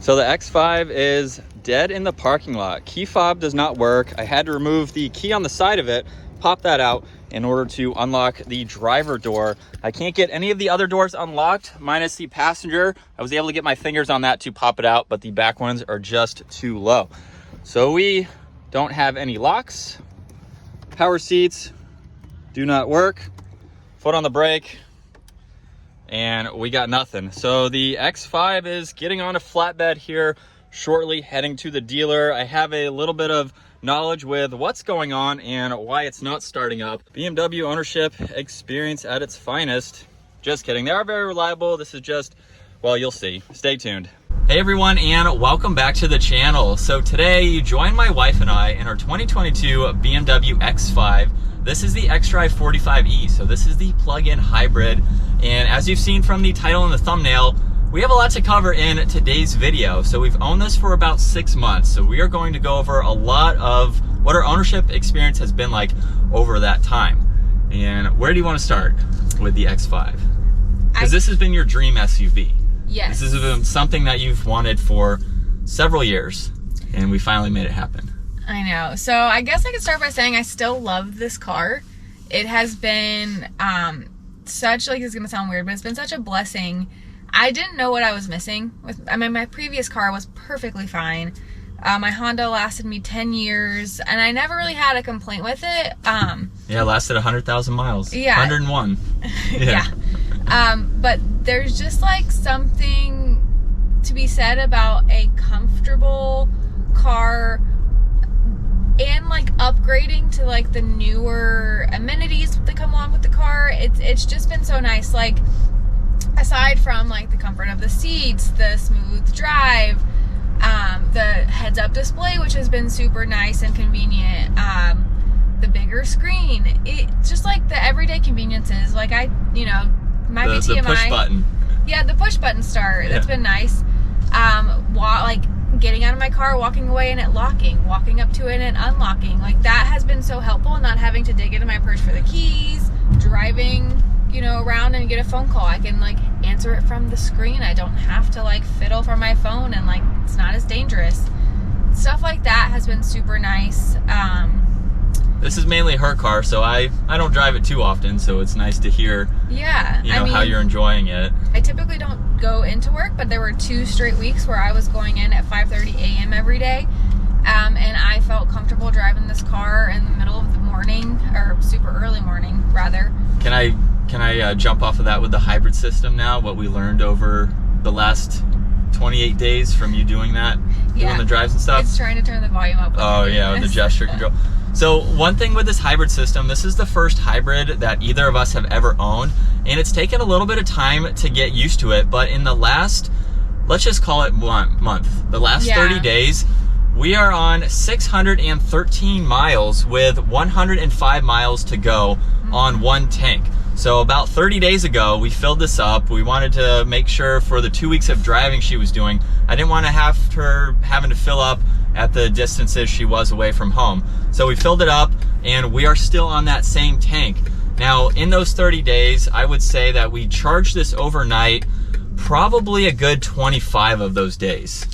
So the X5 is dead in the parking lot. Key fob does not work. I had to remove the key on the side of it, pop that out in order to unlock the driver door. I can't get any of the other doors unlocked, minus the passenger. I was able to get my fingers on that to pop it out, but the back ones are just too low. So we don't have any locks. Power seats do not work. Foot on the brake, and we got nothing. So the X5 is getting on a flatbed here shortly, heading to the dealer. I have a little bit of knowledge with what's going on and why it's not starting up. BMW ownership experience at its finest. Just kidding, they are very reliable. This is just, well, you'll see. Stay tuned. Hey everyone, and welcome back to the channel. So today you join my wife and I in our 2022 BMW X5. This is the xDrive 45e, so this is the plug-in hybrid. And as you've seen from the title and the thumbnail, we have a lot to cover in today's video. So we've owned this for about 6 months. So we are going to go over a lot of what our ownership experience has been like over that time. And where do you want to start with the X5? Because this has been your dream SUV. Yes. This has been something that you've wanted for several years, and we finally made it happen. I know. So I guess I could start by saying I still love this car. It has been such, like, it's gonna sound weird, but it's been such a blessing. I didn't know what I was missing with, I mean, my previous car was perfectly fine. My Honda lasted me 10 years, and I never really had a complaint with it. Yeah, it lasted 100,000 miles. Yeah. 101. Yeah. But there's just like something to be said about a comfortable car and like upgrading to like the newer amenities that come along with the car. It's just been so nice. Like, aside from like the comfort of the seats, the smooth drive, the heads-up display, which has been super nice and convenient, the bigger screen, it just like the everyday conveniences. Like, the push button. Yeah, the push button start. That's been nice. Like getting out of my car, walking away and it locking, walking up to it and unlocking. Like, that has been so helpful, not having to dig into my purse for the keys, driving, around and get a phone call. I can like answer it from the screen. I don't have to like fiddle for my phone, and like it's not as dangerous. Stuff like that has been super nice. This is mainly her car, so I don't drive it too often, so it's nice to hear, how you're enjoying it. I typically don't go into work, but there were 2 straight weeks where I was going in at 5:30 a.m. every day, and I felt comfortable driving this car in the middle of the morning, or super early morning, rather. Can I jump off of that with the hybrid system now, what we learned over the last 28 days from you doing that, doing the drives and stuff? It's trying to turn the volume up. Oh yeah, with the gesture control. So one thing with this hybrid system, this is the first hybrid that either of us have ever owned, and it's taken a little bit of time to get used to it, but in the last, let's just call it month, the last 30 days, we are on 613 miles with 105 miles to go on one tank. So about 30 days ago, we filled this up. We wanted to make sure for the 2 weeks of driving she was doing, I didn't want to have her having to fill up at the distances she was away from home. So we filled it up, and we are still on that same tank. Now, in those 30 days, I would say that we charged this overnight probably a good 25 of those days.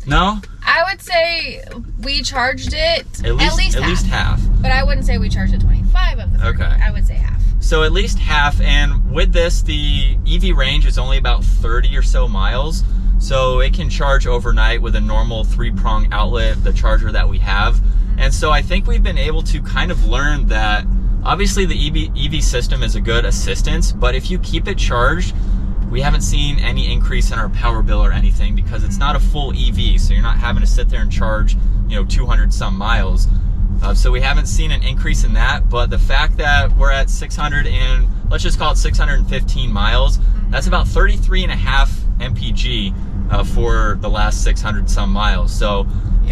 No? I would say we charged it at least half. But I wouldn't say we charged it 25 of the 30. Okay. I would say half. So at least half, and with this, the EV range is only about 30 or so miles. So it can charge overnight with a normal 3-prong outlet, the charger that we have. And so I think we've been able to kind of learn that obviously the EV system is a good assistance, but if you keep it charged, we haven't seen any increase in our power bill or anything, because it's not a full EV, so you're not having to sit there and charge, 200 some miles. So we haven't seen an increase in that, but the fact that we're at let's just call it 615 miles, that's about 33.5 mpg for the last 600 some miles. So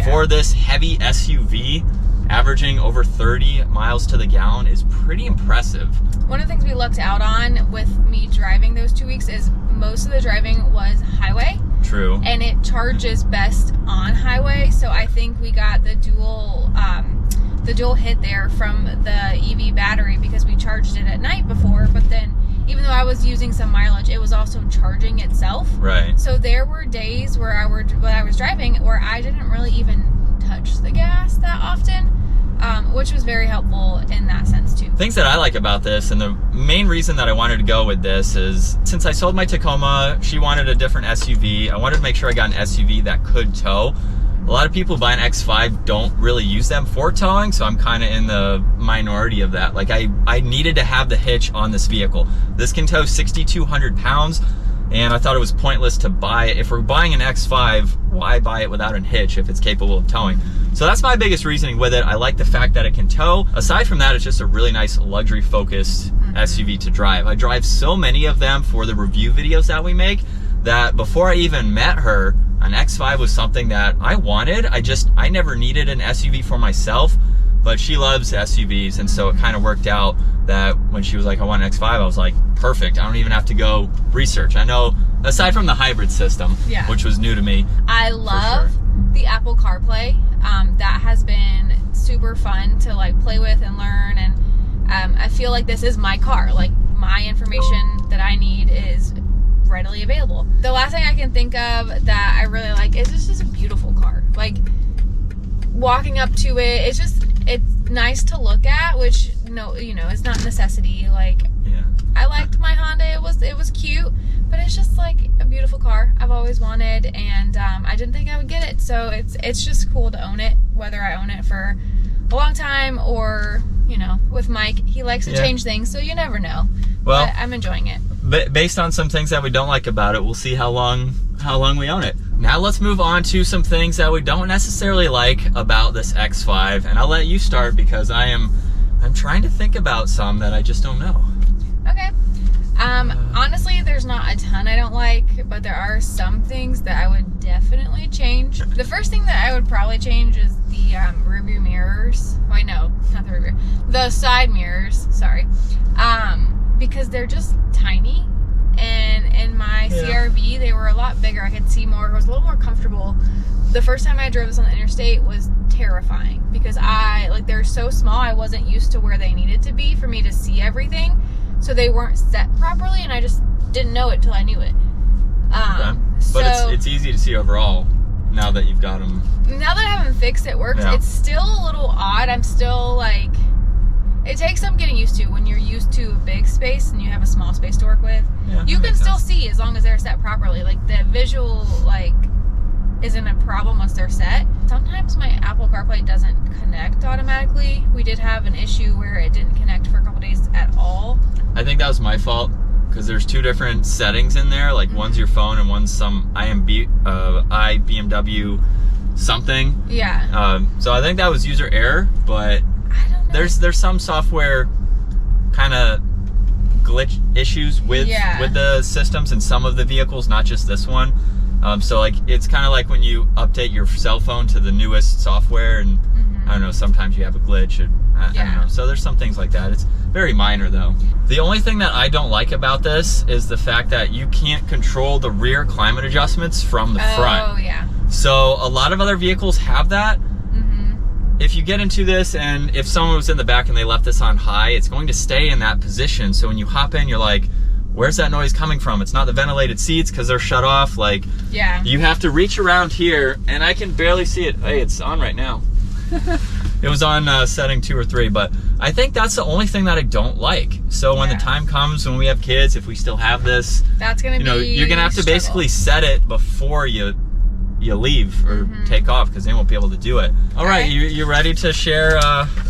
for this heavy SUV, averaging over 30 miles to the gallon is pretty impressive. One of the things we lucked out on with me driving those 2 weeks is most of the driving was highway. True. And it charges best on highway, so I think we got the dual hit there from the EV battery, because we charged it at night before, but then even though I was using some mileage, it was also charging itself. Right. So there were days where when I was driving where I didn't really even touch the gas that often, which was very helpful in that sense too. Things that I like about this, and the main reason that I wanted to go with this is, since I sold my Tacoma, she wanted a different SUV. I wanted to make sure I got an SUV that could tow. A lot of people who buy an X5 don't really use them for towing, so I'm kind of in the minority of that. Like I needed to have the hitch on this vehicle. This can tow 6,200 pounds, and I thought it was pointless to buy it. If we're buying an X5, why buy it without a hitch if it's capable of towing? So that's my biggest reasoning with it. I like the fact that it can tow. Aside from that, it's just a really nice luxury-focused SUV to drive. I drive so many of them for the review videos that we make that before I even met her, an X5 was something that I wanted. I never needed an SUV for myself, but she loves SUVs, and so it kind of worked out that when she was like, I want an X5, I was like, perfect. I don't even have to go research. I know, aside from the hybrid system, which was new to me. I love the Apple CarPlay. That has been super fun to like play with and learn, and I feel like this is my car. Like, my information that I need is readily available. The last thing I can think of that I really like is this is a beautiful car. Like, walking up to it, it's nice to look at, which it's not a necessity. Like, I liked my Honda. It was cute, but it's just like a beautiful car I've always wanted, and I didn't think I would get it. So it's just cool to own it, whether I own it for a long time or, with Mike, he likes to change things, so you never know. Well, but I'm enjoying it. Based on some things that we don't like about it, we'll see how long we own it. Now let's move on to some things that we don't necessarily like about this X5, and I'll let you start because I'm trying to think about some that I just don't know. Okay. Honestly, there's not a ton I don't like, but there are some things that I would definitely change. The first thing that I would probably change is the rearview mirrors. Wait, no, not the rearview. The side mirrors, sorry. Because they're just tiny, and in my CRV they were a lot bigger. I could see more. It was a little more comfortable. The first time I drove this on the interstate was terrifying because they're so small. I wasn't used to where they needed to be for me to see everything, so they weren't set properly, and I just didn't know it till I knew it. But it's easy to see overall now that you've got them. Now that I haven't fixed it, works. It's still a little odd. I'm still like, it takes some getting used to when you're used to a big space and you have a small space to work with. You can still see as long as they're set properly. Like, the visual isn't a problem once they're set. Sometimes my Apple CarPlay doesn't connect automatically. We did have an issue where it didn't connect for a couple days at all. I think that was my fault because there's two different settings in there. Like, one's your phone and one's some BMW something. So I think that was user error, but there's some software kind of glitch issues with the systems in some of the vehicles, not just this one. So like, it's kind of like when you update your cell phone to the newest software, and I don't know, sometimes you have a glitch, and I don't know. So there's some things like that. It's very minor though. The only thing that I don't like about this is the fact that you can't control the rear climate adjustments from the front. Oh yeah. So a lot of other vehicles have that. If you get into this, and if someone was in the back and they left this on high, it's going to stay in that position. So when you hop in, you're like, where's that noise coming from? It's not the ventilated seats because they're shut off. Like, you have to reach around here, and I can barely see it. Hey, it's on right now. It was on setting 2 or 3, but I think that's the only thing that I don't like. So when the time comes, when we have kids, if we still have this, that's gonna be you're gonna have to basically set it before you leave or take off, because they won't be able to do it. All right, you ready to share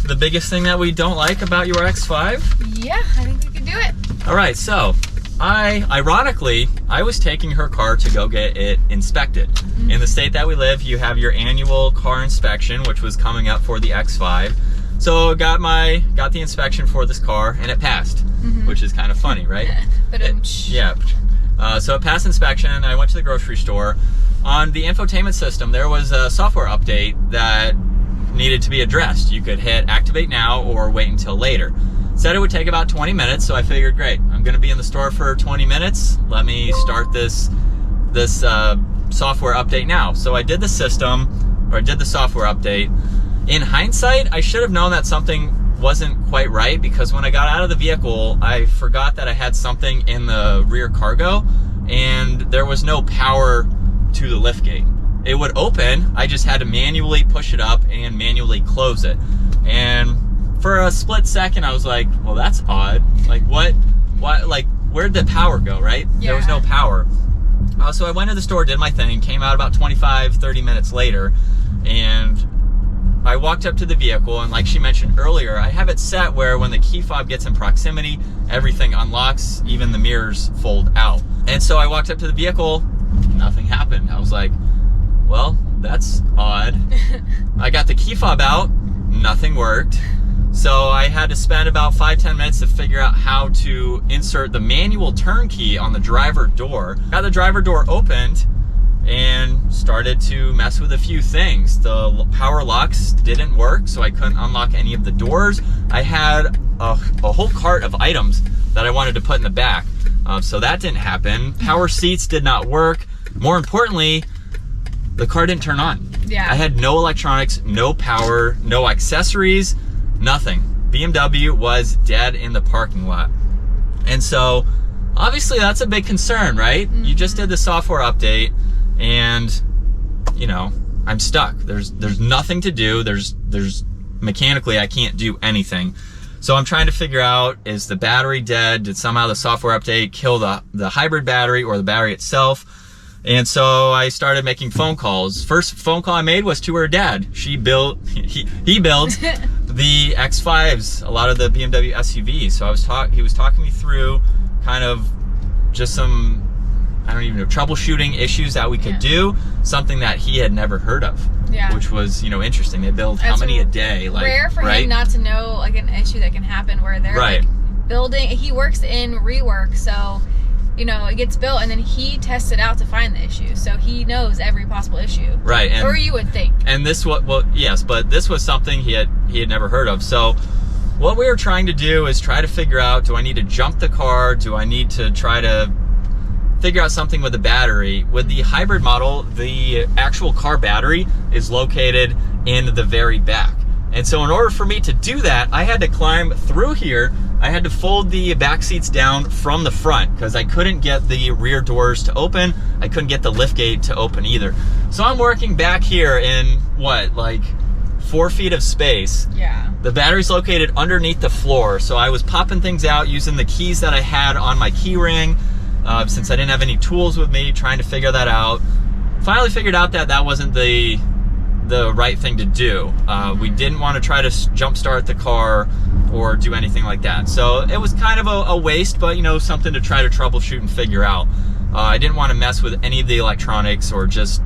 the biggest thing that we don't like about your X5? Yeah, I think we can do it. All right, so ironically, I was taking her car to go get it inspected. In the state that we live, you have your annual car inspection, which was coming up for the X5. So got the inspection for this car, and it passed, which is kind of funny, right? So it passed inspection. I went to the grocery store. On the infotainment system, there was a software update that needed to be addressed. You could hit activate now or wait until later. It said it would take about 20 minutes, so I figured, great, I'm gonna be in the store for 20 minutes. Let me start this software update now. So I did the software update. In hindsight, I should have known that something wasn't quite right, because when I got out of the vehicle, I forgot that I had something in the rear cargo, and there was no power to the liftgate. It would open, I just had to manually push it up and manually close it. And for a split second, I was like, well, that's odd. Like, what, like, where'd the power go, right? Yeah. There was no power. So I went to the store, did my thing, came out about 25-30 minutes later, and I walked up to the vehicle, and like she mentioned earlier, I have it set where when the key fob gets in proximity, everything unlocks, even the mirrors fold out. And so I walked up to the vehicle, nothing happened. I was like, well, that's odd. I got the key fob out, nothing worked. So I had to spend about 5-10 minutes to figure out how to insert the manual turn key on the driver door. Got the driver door opened and started to mess with a few things. The power locks didn't work, so I couldn't unlock any of the doors. I had a whole cart of items that I wanted to put in the back, so that didn't happen. Power seats did not work. More importantly, the car didn't turn on. Yeah. I had no electronics, no power, no accessories, nothing. BMW was dead in the parking lot. And so obviously that's a big concern, right? You just did the software update, and you know, I'm stuck. There's nothing to do. There's mechanically I can't do anything. So I'm trying to figure out, is the battery dead? Did somehow the software update kill the hybrid battery or the battery itself? And so I started making phone calls. First phone call I made was to her dad. He builds the X5s, a lot of the BMW SUVs. So he was talking me through kind of just some, I don't even know, troubleshooting issues that we could do, something that he had never heard of. Yeah. Which was, you know, interesting. They build how many a day? Like, rare for him not to know like an issue that can happen where they're like building. He works in rework, so you know, it gets built and then he tests it out to find the issue. So he knows every possible issue. Right. And, or you would think. And this yes, but this was something he had never heard of. So what we were trying to do is try to figure out, do I need to jump the car? Do I need to try to figure out something with the battery? With the hybrid model, the actual car battery is located in the very back. And so in order for me to do that, I had to climb through here. I had to fold the back seats down from the front because I couldn't get the rear doors to open. I couldn't get the liftgate to open either. So I'm working back here in like 4 feet of space. Yeah. The battery's located underneath the floor. So I was popping things out using the keys that I had on my key ring, since I didn't have any tools with me, trying to figure that out. Finally figured out that that wasn't the right thing to do. We didn't want to try to jump start the car or do anything like that. So it was kind of a waste, but you know, something to try to troubleshoot and figure out. I didn't want to mess with any of the electronics or just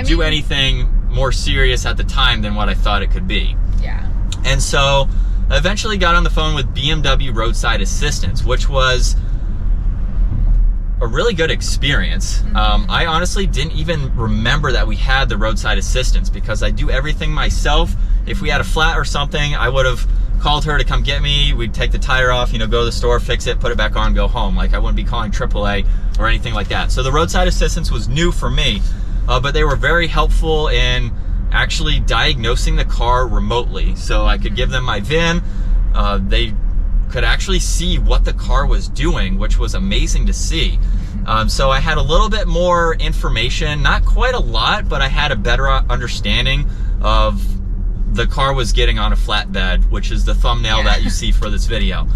do anything more serious at the time than what I thought it could be. Yeah. And so I eventually got on the phone with BMW Roadside Assistance, which was a really good experience. I honestly didn't even remember that we had the roadside assistance because I do everything myself. If we had a flat or something, I would have called her to come get me. We'd take the tire off, you know, go to the store, fix it, put it back on, go home. Like I wouldn't be calling AAA or anything like that. So the roadside assistance was new for me, but they were very helpful in actually diagnosing the car remotely. So I could give them my VIN. They could actually see what the car was doing, which was amazing to see. So I had a little bit more information, not quite a lot, but I had a better understanding of the car was getting on a flatbed, which is the thumbnail that you see for this video.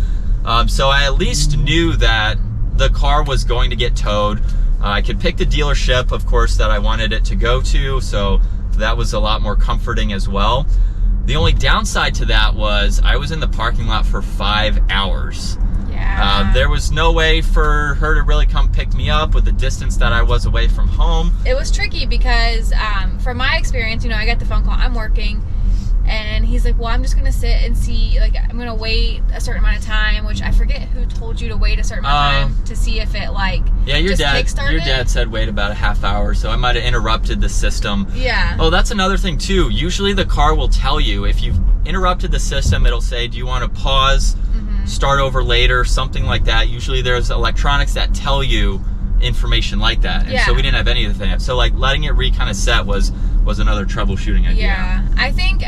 So I at least knew that the car was going to get towed. I could pick the dealership, of course, that I wanted it to go to, so that was a lot more comforting as well. The only downside to that was I was in the parking lot for 5 hours. Yeah. There was no way for her to really come pick me up with the distance that I was away from home. It was tricky because from my experience, you know, I got the phone call, I'm working, and he's like, well, I'm just going to sit and see, like, I'm going to wait a certain amount of time, which I forget who told you to wait a certain amount of time to see if it, like, your dad said wait about a half hour, so I might have interrupted the system. Yeah. Oh, that's another thing, too. Usually the car will tell you, if you've interrupted the system, it'll say, do you want to pause, start over later, something like that. Usually there's electronics that tell you information like that, and so we didn't have any of that. So like letting it kind of set was another troubleshooting idea. Yeah, I think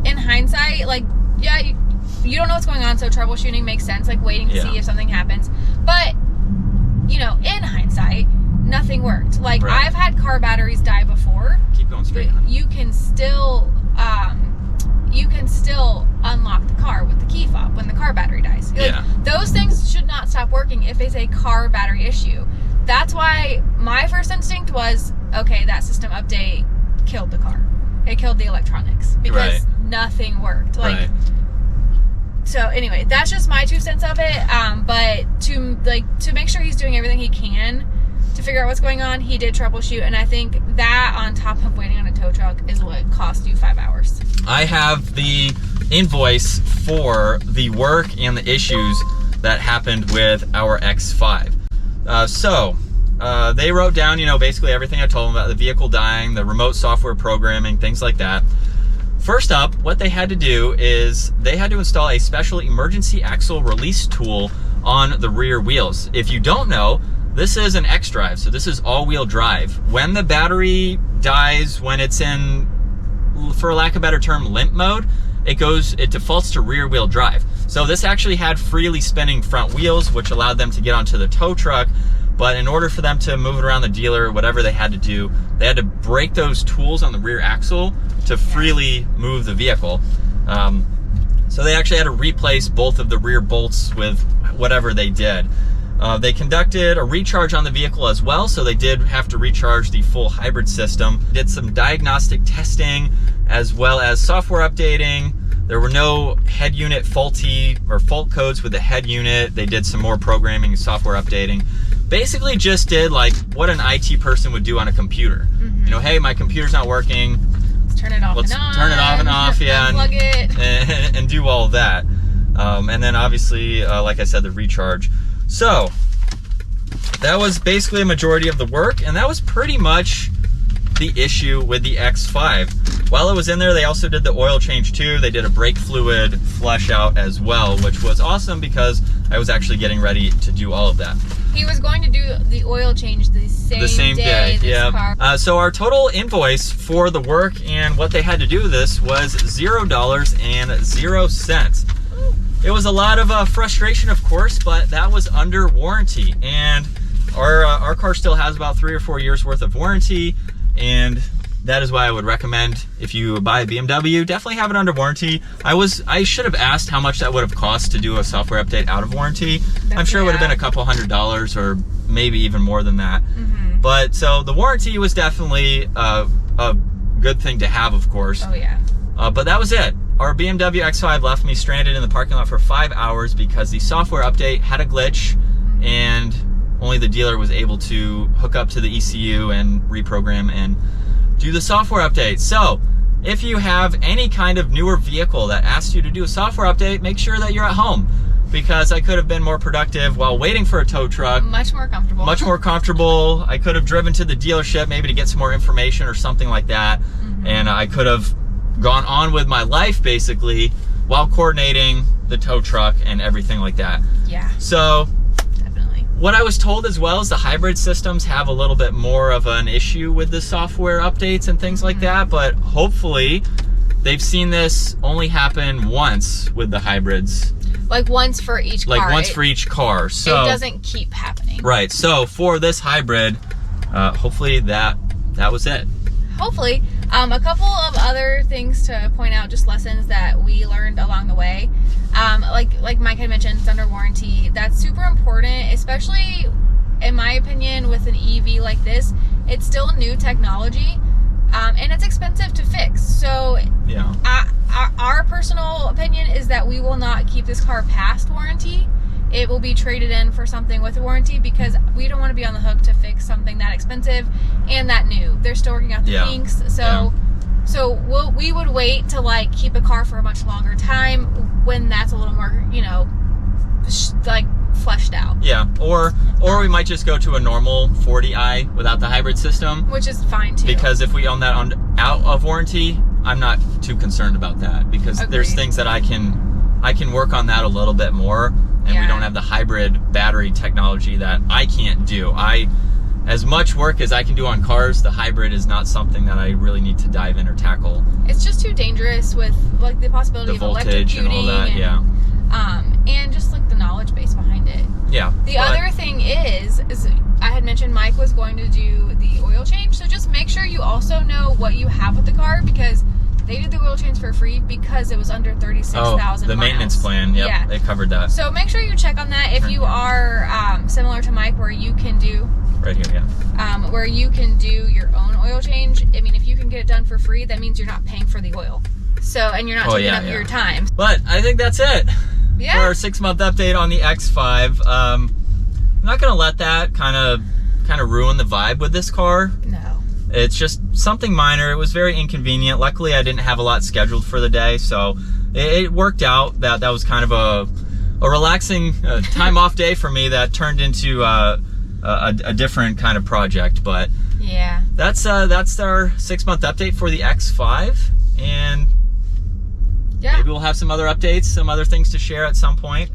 in hindsight, like, you don't know what's going on, so troubleshooting makes sense, like waiting to see if something happens. But, you know, in hindsight, nothing worked. Like, right. I've had car batteries die before. Keep going straight. You can still unlock the car with the key fob when the car battery dies. Like, those things should not stop working if it's a car battery issue. That's why my first instinct was, okay, that system update killed the car. It killed the electronics because nothing worked. Like, so anyway, that's just my 2 cents of it. But to make sure he's doing everything he can to figure out what's going on, he did troubleshoot, and I think that on top of waiting on a tow truck is what cost you 5 hours. I have the invoice for the work and the issues that happened with our X5. They wrote down, you know, basically everything I told them about the vehicle dying, the remote software programming, things like that. First up, what they had to do is they had to install a special emergency axle release tool on the rear wheels. If you don't know, this is an X-Drive, so this is all-wheel drive. When the battery dies, when it's in, for lack of a better term, limp mode, it defaults to rear-wheel drive. So this actually had freely spinning front wheels, which allowed them to get onto the tow truck. But in order for them to move it around the dealer, whatever they had to do, they had to break those tools on the rear axle to freely move the vehicle. So they actually had to replace both of the rear bolts with whatever they did. They conducted a recharge on the vehicle as well, so they did have to recharge the full hybrid system. Did some diagnostic testing as well as software updating. There were no head unit fault codes with the head unit. They did some more programming and software updating. Basically just did like what an IT person would do on a computer. You know, hey, my computer's not working. Let's turn it off and on. Turn it off and off, Unplug it. And do all of that. And then obviously, like I said, the recharge. So that was basically a majority of the work, and that was pretty much the issue with the X5. While it was in there, they also did the oil change too. They did a brake fluid flush out as well, which was awesome because I was actually getting ready to do all of that. He was going to do the oil change the same day. Yeah. So our total invoice for the work and what they had to do with this was $0.00. It was a lot of frustration, of course, but that was under warranty, and our car still has about 3 or 4 years worth of warranty, and that is why I would recommend, if you buy a BMW, definitely have it under warranty. I should have asked how much that would have cost to do a software update out of warranty. I'm sure it would have been a couple $100 or maybe even more than that. But so the warranty was definitely a good thing to have, of course. Oh yeah. But that was it. Our BMW X5 left me stranded in the parking lot for 5 hours because the software update had a glitch and only the dealer was able to hook up to the ECU and reprogram and do the software update. So if you have any kind of newer vehicle that asks you to do a software update, make sure that you're at home, because I could have been more productive while waiting for a tow truck. Much more comfortable. Much more comfortable. I could have driven to the dealership maybe to get some more information or something like that. And I could have gone on with my life basically while coordinating the tow truck and everything like that. Yeah. So definitely. What I was told as well is the hybrid systems have a little bit more of an issue with the software updates and things like that, but hopefully they've seen this only happen once with the hybrids. Like once for each car. Like once for each car. So it doesn't keep happening. Right. So for this hybrid, hopefully that was it. Hopefully. A couple of other things to point out, just lessons that we learned along the way. Like Mike had mentioned, it's under warranty. That's super important, especially in my opinion with an EV like this. It's still new technology, and it's expensive to fix. So yeah, our personal opinion is that we will not keep this car past warranty. It will be traded in for something with a warranty, because we don't want to be on the hook to fix something that expensive and that new. They're still working out the kinks. So we would wait to like keep a car for a much longer time when that's a little more, you know, like fleshed out. Yeah, or we might just go to a normal 40i without the hybrid system, which is fine too. Because if we own that out of warranty, I'm not too concerned about that, because there's things that I can work on that a little bit more. And we don't have the hybrid battery technology that I can't do. as much work as I can do on cars, the hybrid is not something that I really need to dive in or tackle. It's just too dangerous with like the possibility The of voltage and all that, and just like the knowledge base behind it. Yeah. The other thing is I had mentioned Mike was going to do the oil change, so just make sure you also know what you have with the car, because they did the oil change for free because it was under 36,000 the miles. maintenance plan, yep, Yeah. they covered that. So make sure you check on that if you are similar to Mike, where you can do Right here, yeah. where you can do your own oil change. I mean, if you can get it done for free, that means you're not paying for the oil. So, and you're not taking up your time. But I think that's it Yeah. for our 6-month update on the X5. I'm not gonna let that kind of ruin the vibe with this car. No. It's just something minor. It was very inconvenient. Luckily, I didn't have a lot scheduled for the day, so it worked out. That was kind of a relaxing time off day for me that turned into a different kind of project. But yeah, that's our 6-month update for the X5, and yeah, maybe we'll have some other updates, some other things to share at some point.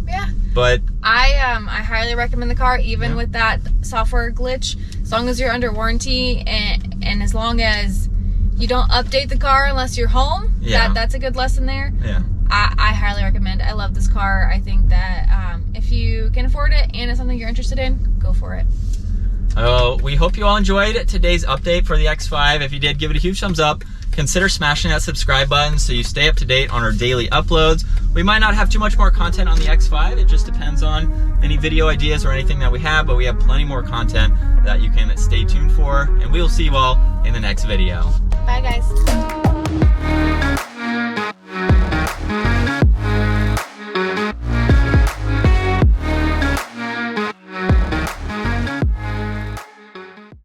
yeah. But I highly recommend the car, even with that software glitch. As long as you're under warranty, and as long as you don't update the car unless you're home, that's a good lesson there. Yeah, I highly recommend. I love this car. I think that if you can afford it and it's something you're interested in, go for it. we hope you all enjoyed today's update for the X5. If you did, give it a huge thumbs up. Consider smashing that subscribe button so you stay up to date on our daily uploads. We might not have too much more content on the X5. It just depends on any video ideas or anything that we have, but we have plenty more content that you can stay tuned for. And we will see you all in the next video. Bye, guys.